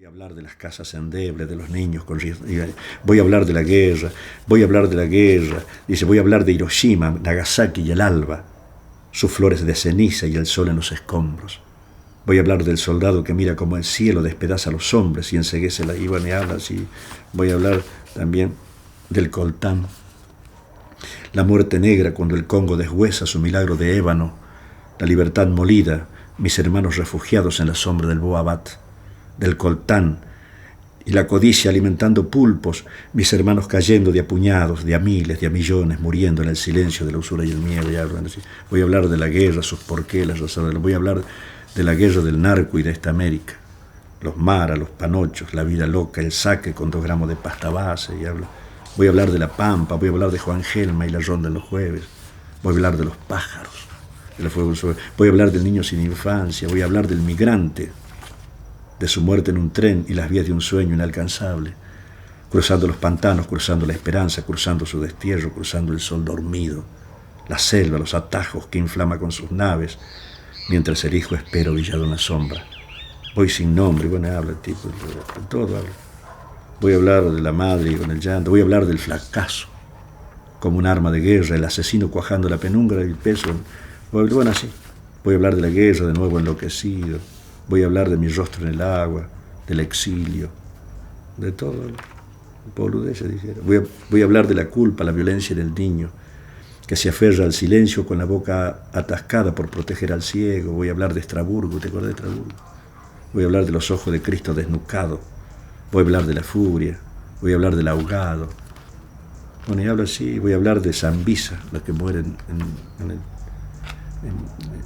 a hablar de las casas endebles, de los niños con riesgo. Voy a hablar de la guerra, voy a hablar de la guerra. Dice, voy a hablar de Hiroshima, Nagasaki y el alba, sus flores de ceniza y el sol en los escombros. Voy a hablar del soldado que mira como el cielo despedaza a los hombres y enceguece la Iván y habla así. Voy a hablar también del coltán, la muerte negra cuando el Congo deshuesa su milagro de ébano, la libertad molida, mis hermanos refugiados en la sombra del Boabat, del coltán y la codicia alimentando pulpos, mis hermanos cayendo de a puñados, de a miles, de a millones, muriendo en el silencio de la usura y el miedo. Voy a hablar de la guerra, sus porqués, las razones. Voy a hablar de la guerra del narco y de esta América, los maras, los panochos, la vida loca, el saque con 2 gramos de pasta base. Voy a hablar de la pampa, voy a hablar de Juan Gelma y la ronda en los jueves. Voy a hablar de los pájaros, voy a hablar del niño sin infancia, voy a hablar del migrante, de su muerte en un tren y las vías de un sueño inalcanzable, cruzando los pantanos, cruzando la esperanza, cruzando su destierro, cruzando el sol dormido, la selva, los atajos que inflama con sus naves, mientras el hijo espera ovillado en la sombra. Voy sin nombre, bueno, habla el tipo, de todo habla. Voy a hablar de la madre y con el llanto, voy a hablar del fracaso, como un arma de guerra, el asesino cuajando la penumbra y el peso. Bueno, así. Voy a hablar de la guerra de nuevo enloquecido. Voy a hablar de mi rostro en el agua, del exilio, de todo. Boludeces, dijera. Voy a hablar de la culpa, la violencia del niño, que se aferra al silencio con la boca atascada por proteger al ciego. Voy a hablar de Estraburgo, ¿te acuerdas de Estraburgo? Voy a hablar de los ojos de Cristo desnucado. Voy a hablar de la furia. Voy a hablar del ahogado. Bueno, y hablo así. Voy a hablar de Zambisa, los que mueren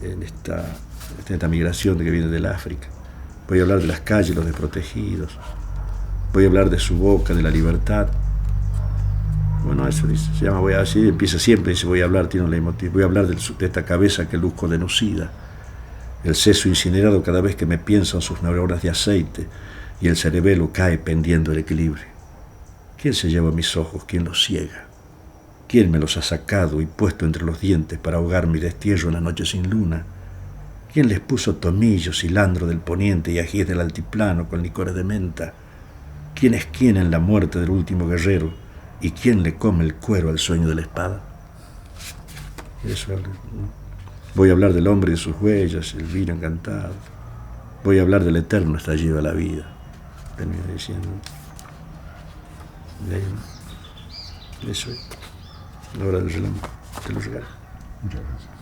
en esta migración que viene del África. Voy a hablar de las calles, los desprotegidos. Voy a hablar de su boca, de la libertad. Bueno, eso dice, se llama voy a así, empieza siempre, dice voy a hablar, tiene un leitmotiv. Voy a hablar de esta cabeza que luzco denucida, el seso incinerado cada vez que me pienso en sus neuronas de aceite y el cerebelo cae pendiendo el equilibrio. ¿Quién se lleva mis ojos? ¿Quién los ciega? ¿Quién me los ha sacado y puesto entre los dientes para ahogar mi destierro en la noche sin luna? ¿Quién les puso tomillo, cilantro del poniente y ajíes del altiplano con licores de menta? ¿Quién es quién en la muerte del último guerrero? ¿Y quién le come el cuero al sueño de la espada? Eso. Voy a hablar del hombre y de sus huellas, el vino encantado. Voy a hablar del eterno estallido de la vida. Termino diciendo. Eso es. La hora del relámpago. Te lo regalo. Muchas gracias.